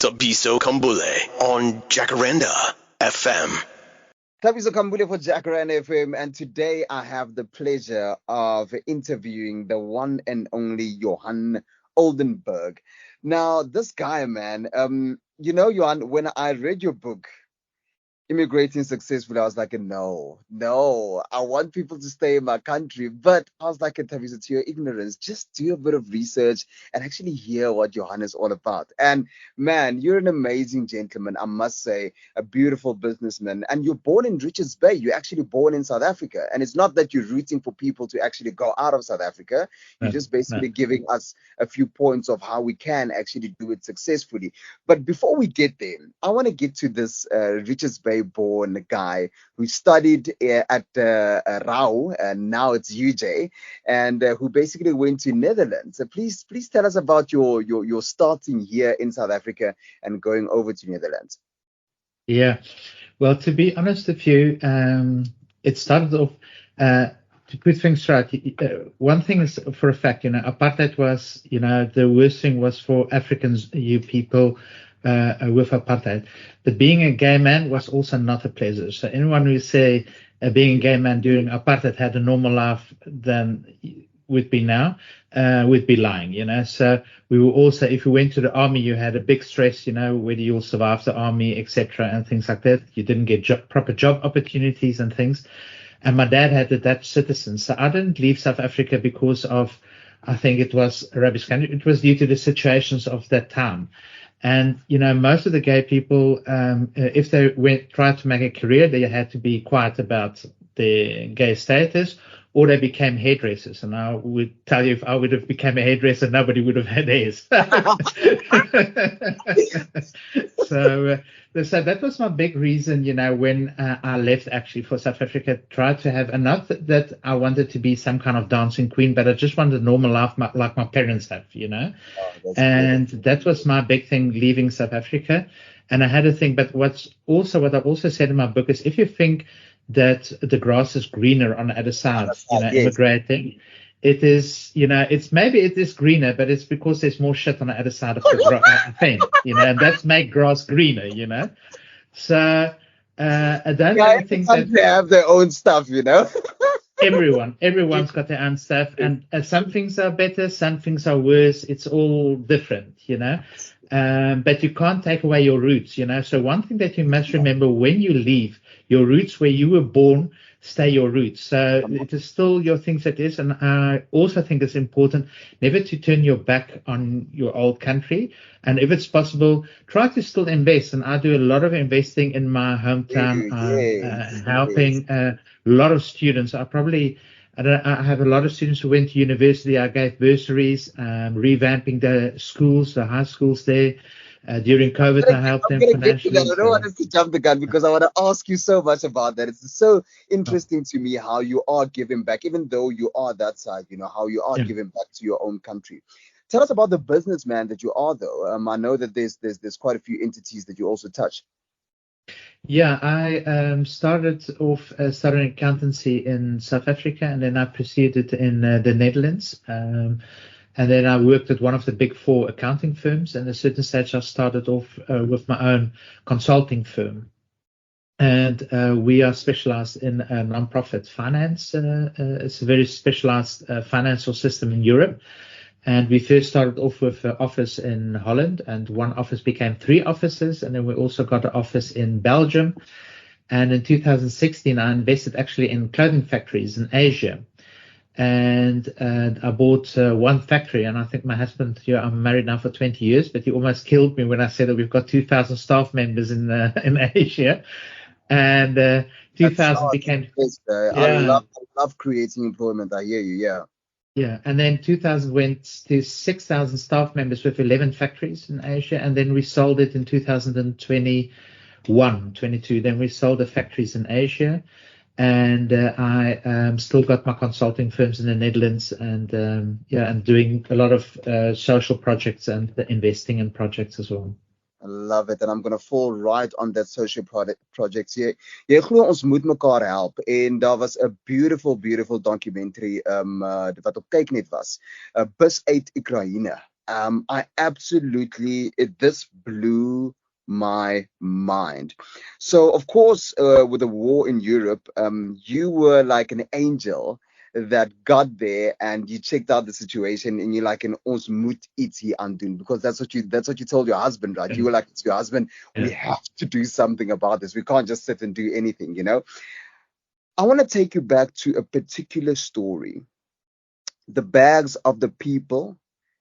Thabiso Khambule on Jacaranda FM. Thabiso Khambule for Jacaranda FM, and today I have the pleasure of interviewing the one and only Johan Oldenburg. Now, this guy, man, Johan, when I read your book, Immigrating Successfully, I was like, no, I want people to stay in my country. But I was like, Tavis, to your ignorance, just do a bit of research and actually hear what Johan is all about. And man, you're an amazing gentleman, I must say, a beautiful businessman. And you're born in Richards Bay. You're actually born in South Africa. And it's not that you're rooting for people to actually go out of South Africa. You're just basically giving us a few points of how we can actually do it successfully. But before we get there, I want to get to this Richards Bay born guy who studied at Rau, and now it's UJ, and who basically went to Netherlands. So please tell us about your starting here in South Africa and going over to Netherlands. Yeah, well, to be honest with you, it started off to put things straight. One thing is for a fact, apartheid was, the worst thing was for Africans, you people, with apartheid. But being a gay man was also not a pleasure. So anyone who say being a gay man during apartheid had a normal life than would be now, would be lying, So we were also, if you went to the army, you had a big stress, whether you'll survive the army, etc., and things like that. You didn't get proper job opportunities and things. And my dad had a Dutch citizen. So I didn't leave South Africa because of, I think it was a rubbish country. It was due to the situations of that time. And, most of the gay people, if they tried to make a career, they had to be quiet about their gay status, or they became hairdressers. And I would tell you, if I would have become a hairdresser, nobody would have had hairs. So that was my big reason, when I left actually for South Africa, tried to have, and not that I wanted to be some kind of dancing queen, but I just wanted a normal life like my parents have, and that was my big thing leaving South Africa. And I had a thing, but what I've also said in my book is, if you think that the grass is greener on the other side, immigrating, it is, it is greener, but it's because there's more shit on the other side of the thing, and that's make grass greener, So I don't think that they have their own stuff, Everyone's got their own stuff, and some things are better, some things are worse. It's all different, but you can't take away your roots, So one thing that you must remember when you leave, your roots where you were born stay your roots. So it is still your things that is. And I also think it's important never to turn your back on your old country. And if it's possible, try to still invest. And I do a lot of investing in my hometown, helping a lot of students. I have a lot of students who went to university. I gave bursaries, revamping the schools, the high schools there. During COVID, I helped them financially. I don't want us to jump the gun because I want to ask you so much about that. It's so interesting to me how you are giving back, even though you are that side, how you are giving back to your own country. Tell us about the businessman that you are, though. I know that there's quite a few entities that you also touch. Yeah, I started off studying accountancy in South Africa, and then I proceeded in the Netherlands. And then I worked at one of the big four accounting firms. And at a certain stage, I started off with my own consulting firm. And we are specialized in nonprofit finance. It's a very specialized financial system in Europe. And we first started off with an office in Holland, and one office became 3 offices. And then we also got an office in Belgium. And in 2016, I invested actually in clothing factories in Asia. And I bought one factory, and I think my husband, I'm married now for 20 years, but he almost killed me when I said that we've got 2,000 staff members in Asia. And 2000 became... I love creating employment. I hear you, yeah. Yeah, and then 2000 went to 6,000 staff members with 11 factories in Asia, and then we sold it in 2021, 22. Then we sold the factories in Asia. And I still got my consulting firms in the Netherlands, and I'm doing a lot of social projects and investing in projects as well. I love it, and I'm going to fall right on that social projects. Jy glo ons moet mekaar help, en daar was 'n beautiful documentary wat op Kyknet was. Bus uit Oekraïne. This blew my mind. So, of course, with the war in Europe, you were like an angel that got there and you checked out the situation and you're like, ons moet iets hier aan doen, because that's what you told your husband, right? You were like to your husband, we have to do something about this. We can't just sit and do anything, you know. I want to take you back to a particular story, the bags of the people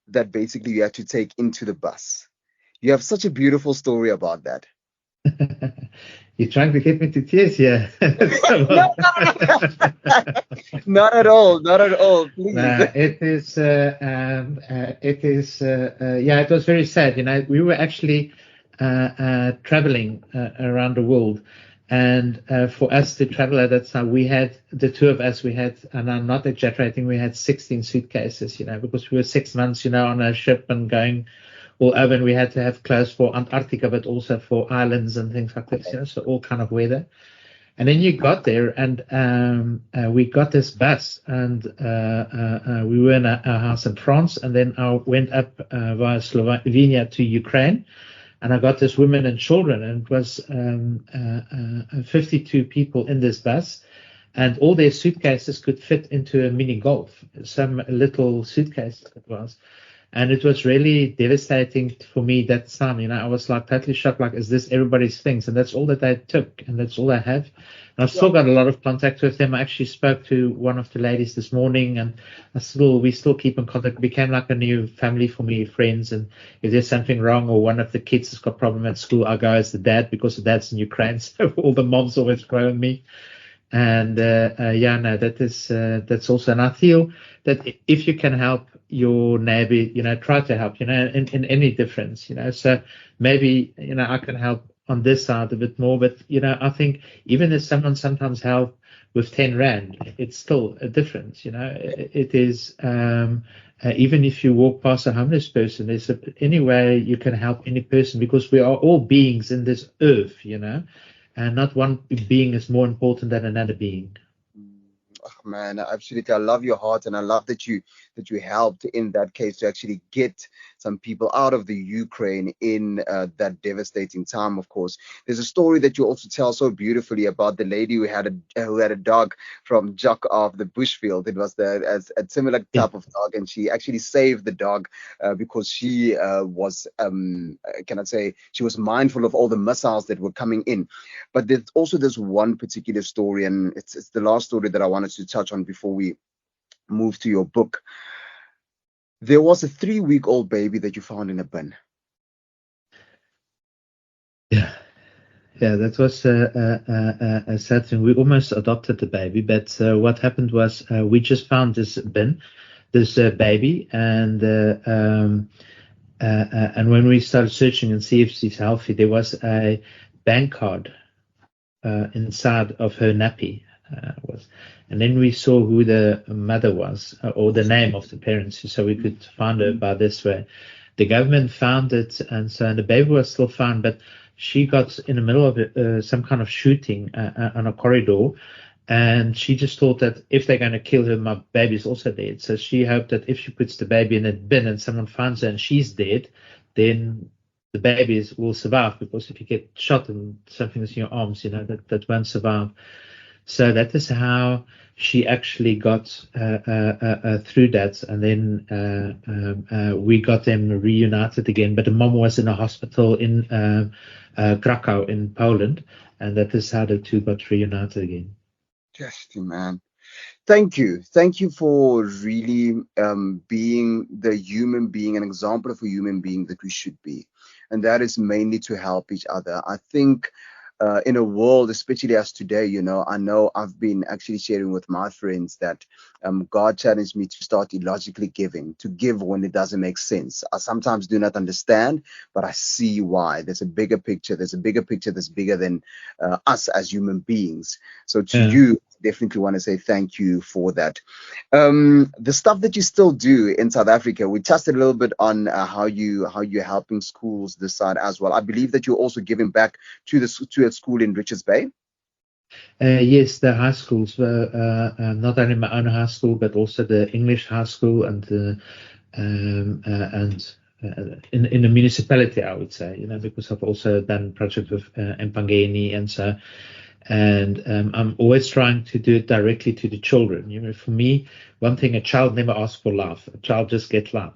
that basically you had to take into the bus. You have such a beautiful story about that. You're trying to get me to tears here. No, not at all. Not at all. Please. It was very sad. You know, we were actually traveling around the world. And for us to travel at that time, we had, the two of us, and I'm not exaggerating, we had 16 suitcases, you know, because we were 6 months, you know, on a ship and going all over, and we had to have clothes for Antarctica, but also for islands and things like this, you know, so all kind of weather. And then you got there, and we got this bus, and we were in a house in France, and then I went up via Slovenia to Ukraine. And I got this women and children, and it was 52 people in this bus, and all their suitcases could fit into a mini golf, some little suitcases it was. And it was really devastating for me that time. You know, I was like totally shocked, like, is this everybody's things? And that's all that they took, and that's all I have. And I've still got a lot of contact with them. I actually spoke to one of the ladies this morning, and we still keep in contact. It became like a new family for me, friends. And if there's something wrong or one of the kids has got a problem at school, I go as the dad, because the dad's in Ukraine. So all the moms always grow on me. And that's also, and I feel that if you can help your neighbor, you know, try to help, you know, in any difference, you know. So maybe, you know, I can help on this side a bit more, but, you know, I think even if someone sometimes help with 10 Rand, it's still a difference, you know. It is, even if you walk past a homeless person, there's any way you can help any person, because we are all beings in this earth, you know. And not one being is more important than another being. Oh, man, absolutely. I love your heart, and I love that you helped in that case to actually get some people out of the Ukraine in that devastating time. Of course, there's a story that you also tell so beautifully about the lady who had a dog from Jock of the Bushfield. It was a similar type of dog, and she actually saved the dog because she was she was mindful of all the missiles that were coming in. But there's also this one particular story, and it's the last story that I wanted to touch on before we move to your book. There was a 3-week-old baby that you found in a bin. Yeah, that was a sad thing. We almost adopted the baby, but what happened was we just found this baby, and when we started searching and see if she's healthy, there was a bank card inside of her nappy. And then we saw who the mother was, or the name of the parents, so we could find her by this way. The government found it, and the baby was still found, but she got in the middle of some kind of shooting on a corridor, and she just thought that if they're going to kill her, my baby's also dead. So she hoped that if she puts the baby in a bin and someone finds her and she's dead, then the babies will survive, because if you get shot and something is in your arms, you know, that won't survive. So that is how she actually got through that, and then we got them reunited again. But the mom was in a hospital in Krakow in Poland, and that is how the two got reunited again. Just, man. Thank you for really being the human being, an example of a human being that we should be, and that is mainly to help each other. I think in a world, especially as today, you know, I know I've been actually sharing with my friends that God challenged me to start illogically giving, to give when it doesn't make sense. I sometimes do not understand, but I see why. There's a bigger picture. There's a bigger picture that's bigger than us as human beings. So to you, definitely want to say thank you for that. The stuff that you still do in South Africa, we touched a little bit on how you're helping schools this side as well. I believe that you're also giving back to a school in Richards Bay. Yes, the high schools, not only my own high school, but also the English high school and in the municipality, I would say, because I've also done projects with Mpangeni and so. And I'm always trying to do it directly to the children. For me, one thing, a child never asks for love. A child just gets love,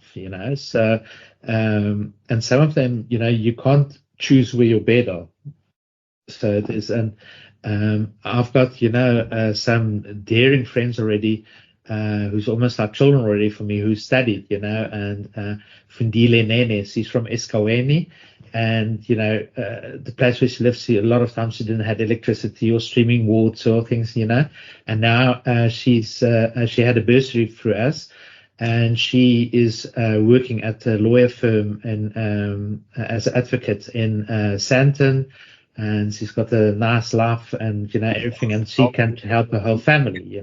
So, and some of them, you can't choose where your bed are. So it is, and I've got, some daring friends already, who's almost like children already for me, who studied, and Fundile Nene, she's from Escaweni. And, the place where she lives, a lot of times she didn't have electricity or streaming water or things, And now she had a bursary through us, and she is working at a lawyer firm as an advocate in Sandton. And she's got a nice life and, everything. And she can help her whole family,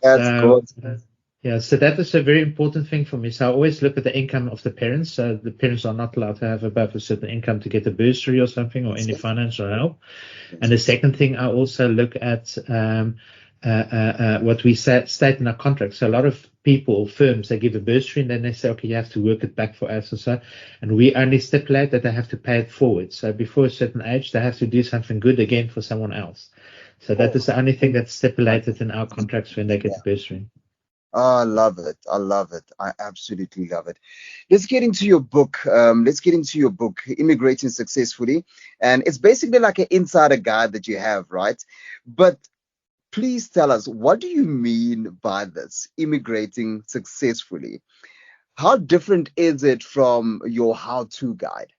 That's good. Yeah, so that is a very important thing for me. So I always look at the income of the parents. So the parents are not allowed to have above a certain income to get a bursary or something or any financial help. And the second thing, I also look at what we state in our contract. So a lot of firms, they give a bursary and then they say, okay, you have to work it back for us or so. And we only stipulate that they have to pay it forward. So before a certain age, they have to do something good again for someone else. So that is the only thing that's stipulated in our contracts when they get the bursary. Oh, I love it. I love it. I absolutely love it. Let's get into your book. Immigrating Successfully. And it's basically like an insider guide that you have, right? But please tell us, what do you mean by this, immigrating successfully? How different is it from your how-to guide?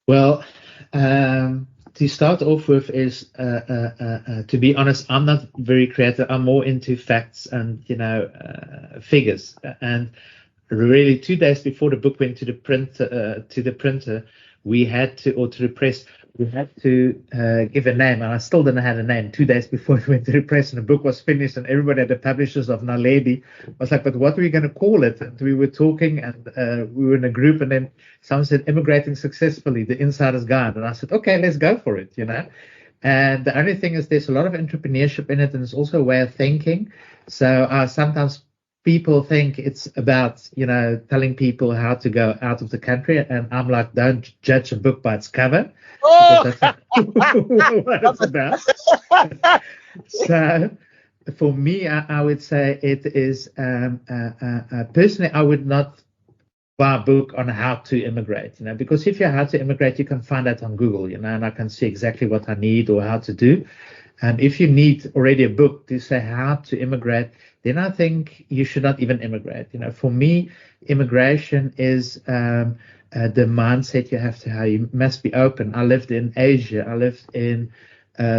Well, to start off with is, to be honest, I'm not very creative. I'm more into facts and, figures. And really 2 days before the book went to the printer, we had to, or to the press, we had to give a name, and I still didn't have a name 2 days before it went to the press, and the book was finished, and everybody at the publishers of Naledi was like, but what are we going to call it? And we were talking, and we were in a group, and then someone said, Immigrating Successfully, the Insider's Guide. And I said, okay, let's go for it, And the only thing is there's a lot of entrepreneurship in it, and it's also a way of thinking. So sometimes people think it's about, telling people how to go out of the country. And I'm like, don't judge a book by its cover. Oh! That's what it's about. So for me, I would say it is, personally, I would not buy a book on how to immigrate, because if you're how to immigrate, you can find that on Google, and I can see exactly what I need or how to do. And if you need already a book to say how to immigrate, then I think you should not even immigrate. For me, immigration is the mindset you have to have. You must be open. I lived in Asia. I lived in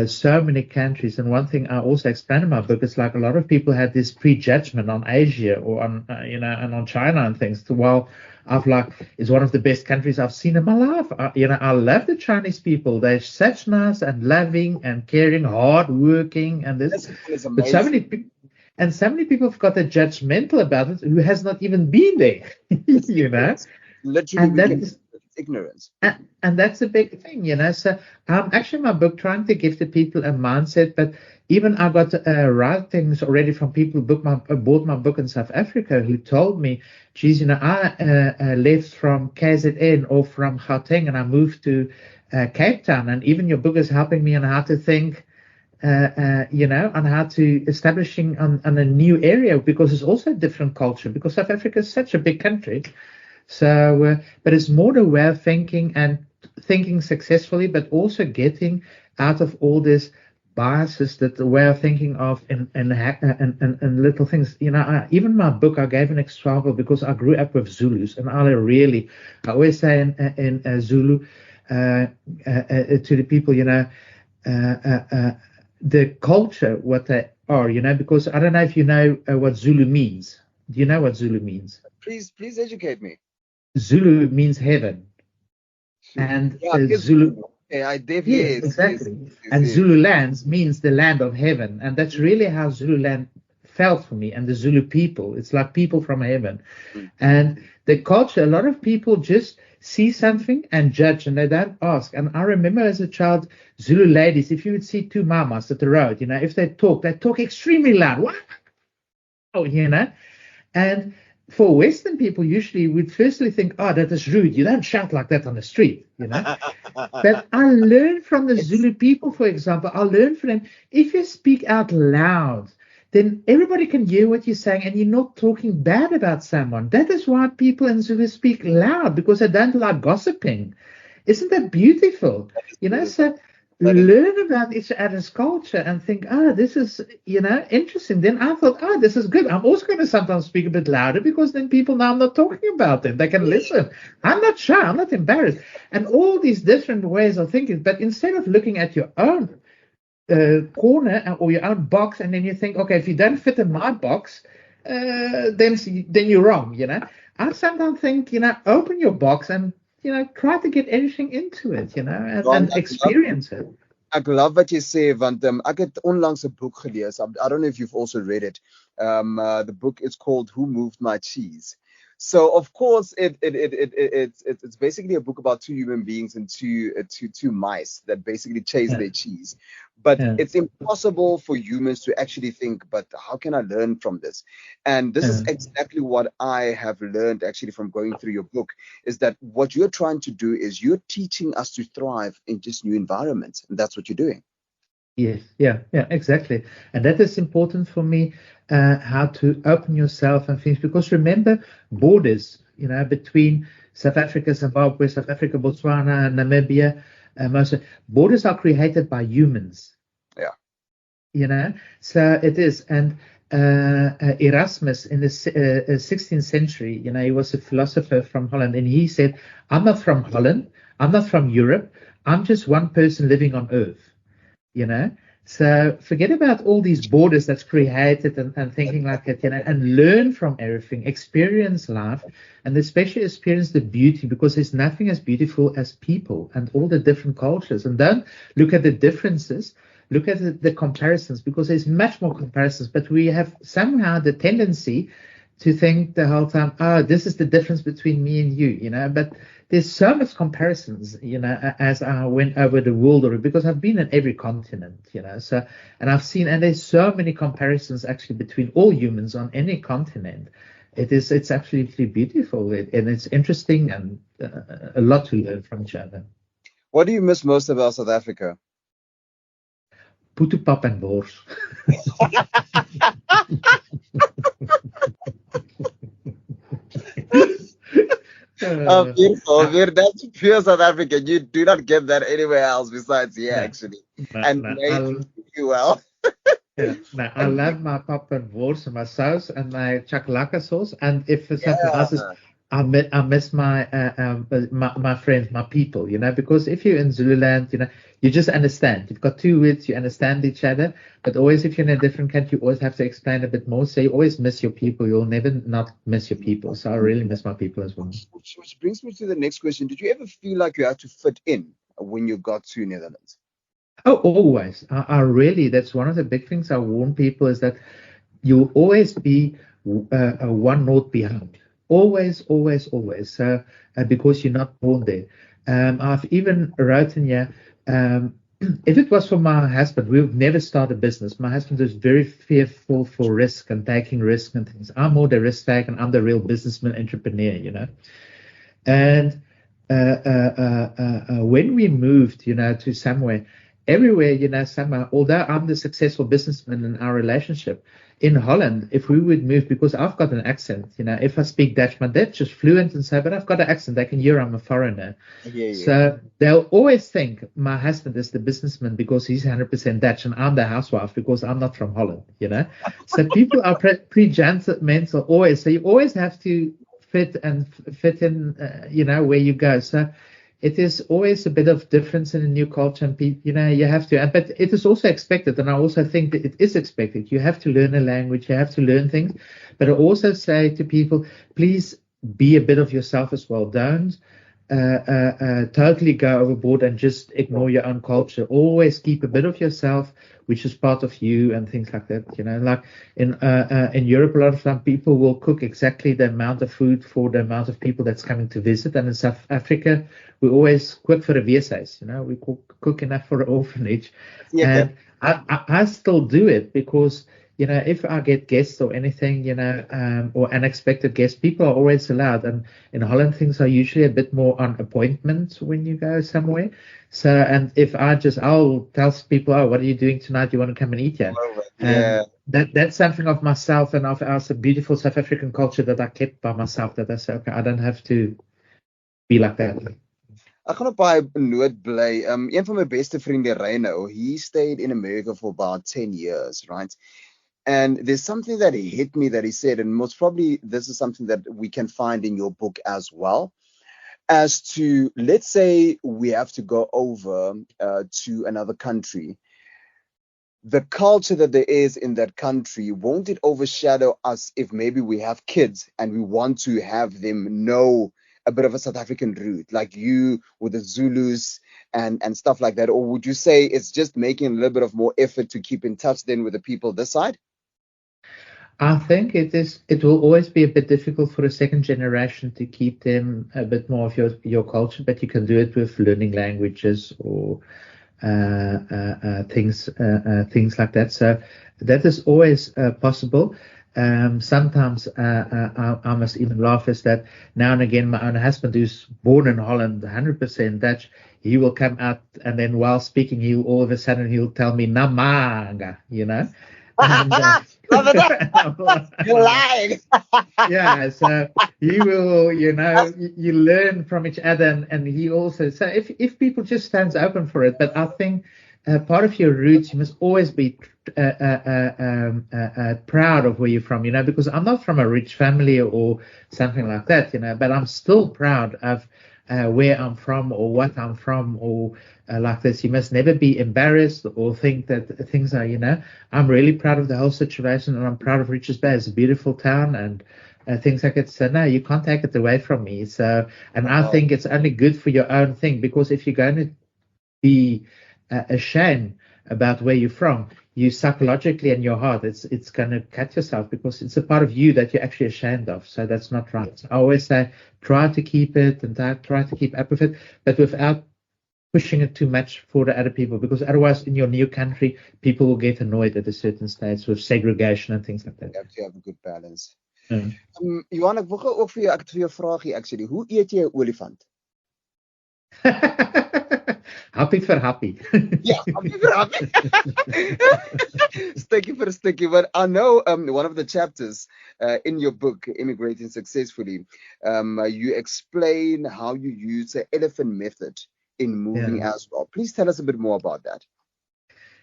so many countries. And one thing I also explain in my book is like a lot of people had this prejudgment on Asia or on, and on China and things. While I've it's one of the best countries I've seen in my life. I love the Chinese people. They're such nice and loving and caring, hard-working, and this. But so many people. And so many people have got a judgmental about it who has not even been there, Literally, that's ignorance. And that's a big thing, So I'm actually in my book trying to give the people a mindset, but even I got writings already from people who bought my book in South Africa who told me, geez, I left from KZN or from Gauteng and I moved to Cape Town, and even your book is helping me on how to think. On how to establishing on a new area, because it's also a different culture, because South Africa is such a big country. So, but it's more the way of thinking and thinking successfully, but also getting out of all this biases that the way of thinking of and little things. Even my book, I gave an example because I grew up with Zulus, and I always say in Zulu to the people, the culture, what they are, because I don't know if you know what Zulu means. Do you know what Zulu means? Please educate me. Zulu means heaven. And Zulu. Yes, exactly. And Zulu lands means the land of heaven. And that's really how Zululand felt for me, and the Zulu people. It's like people from heaven. And the culture, a lot of people just see something and judge, and they don't ask. And I remember as a child, Zulu ladies, if you would see two mamas at the road, if they talk extremely loud. Wow, and for Western people, usually would firstly think, oh, that is rude. You don't shout like that on the street, But I learned from the Zulu people, for example, I learned from them, if you speak out loud, then everybody can hear what you're saying and you're not talking bad about someone. That is why people in Zulu speak loud, because they don't like gossiping. Isn't that beautiful? So learn about each other's culture and think, this is, interesting. Then I thought, this is good. I'm also going to sometimes speak a bit louder, because then people know I'm not talking about them. They can listen. I'm not shy. I'm not embarrassed. And all these different ways of thinking. But instead of looking at your own corner or your own box, and then you think, okay, if you don't fit in my box, then you're wrong, I sometimes think, open your box and try to get everything into it, and experience it. Ek love wat jy sê, want ek het onlangs 'n boek gelees. I don't know if you've also read it. The book is called Who Moved My Cheese? So of course it's basically a book about two human beings and two mice that basically chase their cheese. But it's impossible for humans to actually think, but how can I learn from this? And this is exactly what I have learned actually from going through your book, is that what you're trying to do is you're teaching us to thrive in just new environments. And that's what you're doing. Yes, yeah, exactly. And that is important for me, how to open yourself and things, because remember, borders, between South Africa, Zimbabwe, South Africa, Botswana, Namibia, borders are created by humans. Yeah. So it is. And Erasmus in the 16th century, he was a philosopher from Holland, and he said, I'm not from Holland, I'm not from Europe, I'm just one person living on Earth. So forget about all these borders that's created and thinking like it, and learn from everything, experience life, and especially experience the beauty, because there's nothing as beautiful as people and all the different cultures. And don't look at the differences, look at the comparisons, because there's much more comparisons, but we have somehow the tendency to think the whole time, this is the difference between me and you, but there's so much comparisons, as I went over the world, because I've been in every continent, so, and I've seen, and there's so many comparisons actually between all humans on any continent. It's absolutely beautiful, and it's interesting, and a lot to learn from each other. What do you miss most about South Africa? Poetepap and bors. Beautiful. That's pure South African. You do not get that anywhere else besides here, actually. You well. I love my pap and wors and my sauce and my chakalaka sauce. And if something else is, I miss my my friends, my people, because if you're in Zululand, you just understand. You've got two words, you understand each other. But always, if you're in a different country, you always have to explain a bit more. So you always miss your people. You'll never not miss your people. So I really miss my people as well. Which brings me to the next question. Did you ever feel like you had to fit in when you got to Netherlands? Oh, always. I really, that's one of the big things I warn people, is that you'll always be one note behind. Always. So because you're not born there. I've even written here, if it was for my husband, we would never start a business. My husband is very fearful for risk and taking risk and things. I'm more the risk taker, and I'm the real businessman, entrepreneur, And when we moved, to somewhere, everywhere, somehow, although I'm the successful businessman in our relationship, in Holland, if we would move, because I've got an accent, if I speak Dutch, my Dutch is fluent and so, but I've got an accent. They can hear I'm a foreigner. Yeah. So they'll always think my husband is the businessman because he's 100% Dutch, and I'm the housewife because I'm not from Holland, So people are pre-judgmental always. So you always have to fit in, where you go. So it is always a bit of difference in a new culture, and you have to, but it is also expected. And I also think that it is expected. You have to learn a language, you have to learn things. But I also say to people, please be a bit of yourself as well. Don't totally go overboard and just ignore your own culture. Always keep a bit of yourself, which is part of you, and things like that. Like in Europe, a lot of time people will cook exactly the amount of food for the amount of people that's coming to visit. And in South Africa, we always cook for the weeshuis. We cook enough for an orphanage. Yeah. And I still do it because if I get guests or anything, or unexpected guests, people are always allowed. And in Holland, things are usually a bit more on appointment when you go somewhere. So, and if I'll tell people, oh, what are you doing tonight? You want to come and eat here? Yeah. That's something of myself and of our beautiful South African culture that I kept by myself, that I say, okay, I don't have to be like that. Ek gaan op baie noot bly. Een van my beste vriende, Reno, he stayed in America for about 10 years, right? And there's something that hit me that he said, and most probably this is something that we can find in your book as well, as to, let's say we have to go over to another country. The culture that there is in that country, won't it overshadow us if maybe we have kids and we want to have them know a bit of a South African root, like you with the Zulus and stuff like that? Or would you say it's just making a little bit of more effort to keep in touch then with the people this side? I think it will always be a bit difficult for a second generation to keep them a bit more of your culture, but you can do it with learning languages or things like that. So that is always possible. Sometimes I must even laugh is that now and again my own husband, who's born in Holland, 100% Dutch, he will come out and then while speaking, all of a sudden he'll tell me "Namanga," And, Love it. You're lying. yeah, so he will, you learn from each other, and he also. So if people just stands open for it, but I think part of your roots, you must always be proud of where you're from, because I'm not from a rich family or something like that, but I'm still proud of where I'm from or what I'm from or like this. You must never be embarrassed or think that things are, I'm really proud of the whole situation, and I'm proud of Richards Bay. It's a beautiful town and things like that. So no, you can't take it away from me. So, and I think it's only good for your own thing, because if you're going to be ashamed about where you're from, you psychologically in your heart, it's going to cut yourself, because it's a part of you that you're actually ashamed of. So that's not right. So I always say, try to keep it and try to keep up with it, but without pushing it too much for the other people, because otherwise in your new country, people will get annoyed at a certain stage with segregation and things like that. You have to have a good balance. Mm. Johan, ek wil ook vir jou vraagie actually. Hoe eet jy 'n olifant? Happy for happy. Yeah, happy for happy. Sticky for sticky. But I know one of the chapters in your book, Immigrating Successfully, you explain how you use the elephant method in moving as well. Please tell us a bit more about that.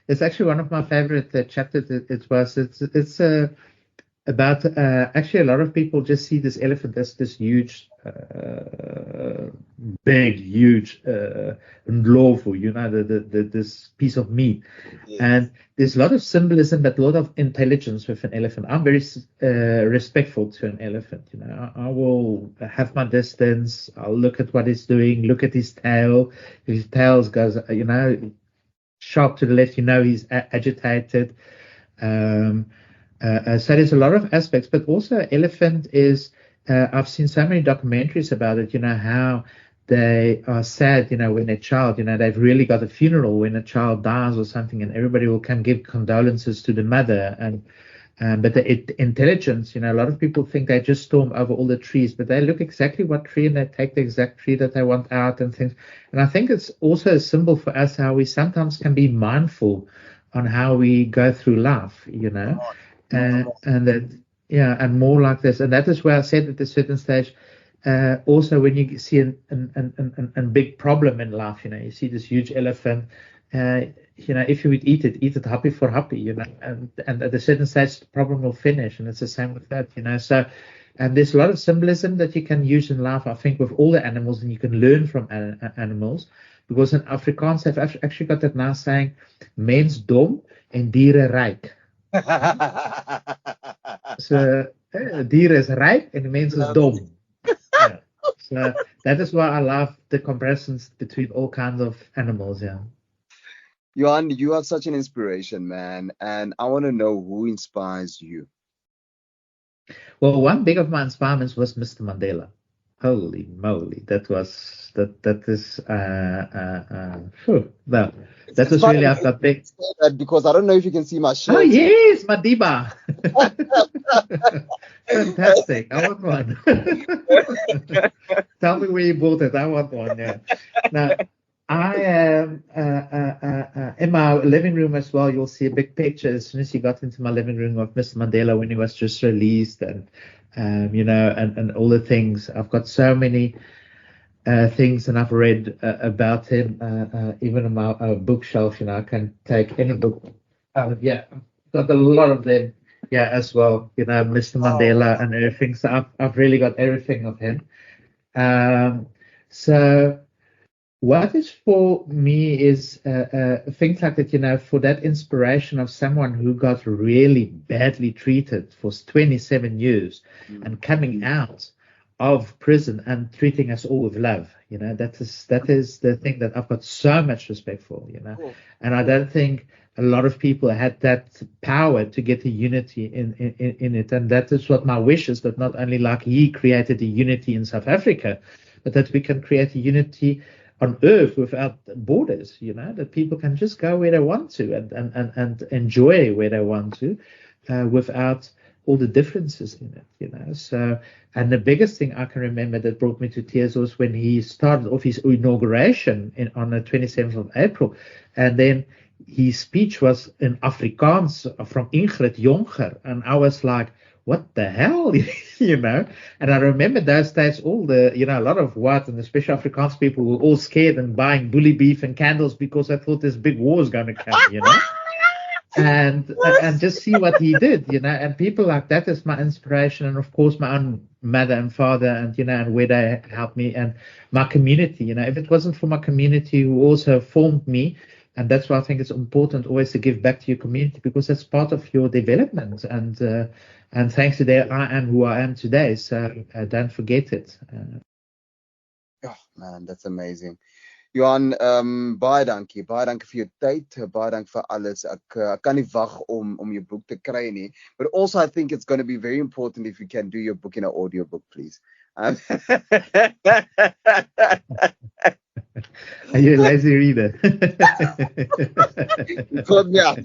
It's actually one of my favorite chapters. It's about actually a lot of people just see this elephant as this huge, big, huge ndlovu, this piece of meat. Yes. And there's a lot of symbolism, but a lot of intelligence with an elephant. I'm very respectful to an elephant. I will have my distance. I'll look at what he's doing. Look at his tail. If his tail goes, sharp to the left, he's agitated. So there's a lot of aspects, but also elephant is, I've seen so many documentaries about it, how they are sad, when a child, they've really got a funeral when a child dies or something, and everybody will come give condolences to the mother. But the intelligence, a lot of people think they just storm over all the trees, but they look exactly what tree and they take the exact tree that they want out and things. And I think it's also a symbol for us how we sometimes can be mindful on how we go through life, and that, and more like this. And that is where I said at a certain stage, also when you see a big problem in life, you see this huge elephant, if you would eat it happy for happy, and at a certain stage the problem will finish, and it's the same with that, So, and there's a lot of symbolism that you can use in life, I think, with all the animals, and you can learn from animals, because in Afrikaans have actually got that nice saying, mens dom en diere ryk. So dier is ryk and mens is dom. Yeah. So that is why I love the comparisons between all kinds of animals. Yeah. Johan, you are such an inspiration, man, and I want to know who inspires you. Well, one big of my inspirements was Mr. Mandela. Holy moly, that is no, that It's was quite really I've amazing got big. to say that because I don't know if you can see my Oh shirt. yes, Madiba. Fantastic. I want one. Tell me where you bought it. I want one. Yeah. Now, I am in my living room as well. You'll see a big picture as soon as you got into my living room of Mr. Mandela when he was just released, and and all the things. I've got so many things, and I've read about him. Even on my bookshelf, I can take any book. Yeah, got a lot of them. Yeah, as well. Mr. Mandela and everything. So I've really got everything of him. Um, so what is for me is things like that, for that inspiration of someone who got really badly treated for 27 years and coming out of prison and treating us all with love. That is the thing that I've got so much respect for. And I don't think a lot of people had that power to get the unity in it. And that is what my wish is, that not only like he created a unity in South Africa, but that we can create a unity on earth without borders, that people can just go where they want to and enjoy where they want to without all the differences in it. So, and the biggest thing I can remember that brought me to tears was when he started off his inauguration on the 27th of April, and then his speech was in Afrikaans from Ingrid Jonker, and I was like, what the hell, And I remember those days, all the, a lot of white and especially Afrikaans people were all scared and buying bully beef and candles because I thought this big war is going to come, and just see what he did, and people like that is my inspiration, and of course my own mother and father, and and where they helped me, and my community. If it wasn't for my community who also formed me, and that's why I think it's important always to give back to your community, because that's part of your development, and thanks to that I am who I am today. So don't forget it. Oh man, that's amazing. Johan, baie dankie vir jou tyd, baie dankie vir alles. Ek kan nie wag om jou boek te kry nie. But also I think it's going to be very important if you can do your book in an audiobook, please. Are you a lazy reader? You called me out.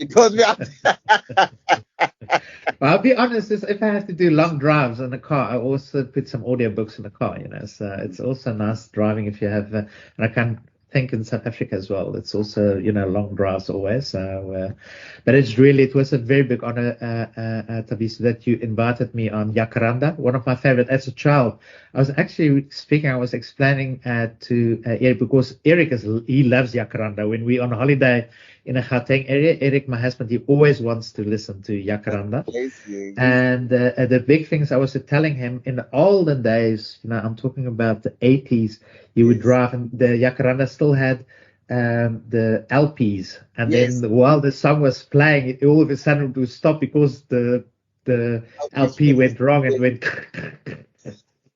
Well, I'll be honest, if I have to do long drives in the car, I also put some audiobooks in the car, so it's also nice driving if you have, and I can think in South Africa as well, it's also, long drives always. So, but it was a very big honor, Thabiso, that you invited me on Jacaranda, one of my favorite as a child. I was explaining to Eric, because he loves Jacaranda. When we're on holiday in a Gauteng area, Eric, my husband, he always wants to listen to Jacaranda. And the big things I was telling him in the olden days, I'm talking about the 80s, you would drive, and the Jacaranda still had the LPs, and then while the song was playing, all of a sudden it would stop because the LP went wrong and went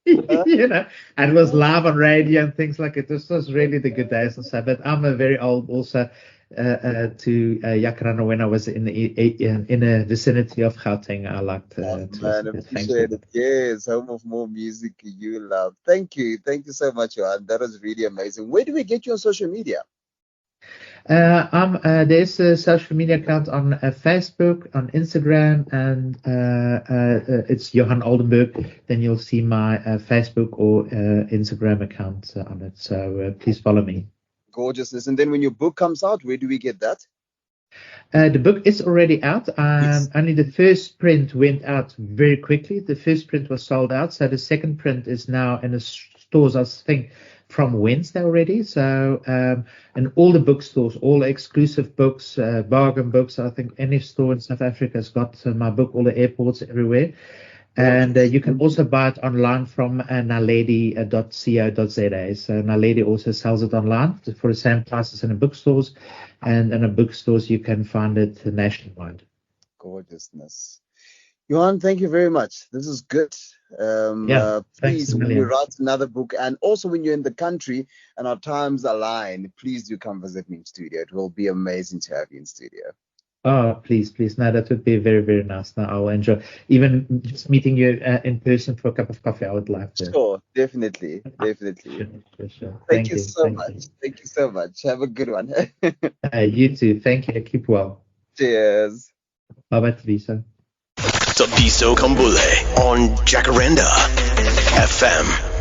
and it was live on radio and things like it. This was really the good days and so. But I'm a very old also to Jacaranda when I was in the vicinity of Gauteng. I liked to man, appreciate it. Yes, home of more music you love. Thank you so much, Johan. That was really amazing. Where do we get you on social media? There's a social media account on Facebook, on Instagram, and it's Johan Oldenburg. Then you'll see my Facebook or Instagram account on it. So please follow me. Gorgeousness. And then when your book comes out, where do we get that? The book is already out. Only the first print went out very quickly. The first print was sold out. So the second print is now in the stores, I think, from Wednesday already. So in all the bookstores, all the exclusive books, bargain books, I think any store in South Africa has got my book, all the airports, everywhere. And you can also buy it online from naledi.co.za. So Naledi also sells it online for the same prices in the bookstores. And in the bookstores, you can find it nationwide. Gorgeousness. Johan, thank you very much. This is good. Please, when you write another book, and also when you're in the country and our times align, please do come visit me in studio. It will be amazing to have you in studio. Oh, please, please. No, that would be very, very nice. No, I'll enjoy. Even just meeting you in person for a cup of coffee, I would love to. Sure, definitely, definitely. Sure, sure, sure. Thank Thank you you. so Thank much. you. Thank you so much. Have a good one. You too. Thank you. Keep well. Cheers. Bye bye, Thabiso. Thabiso Khambule on Jacaranda FM.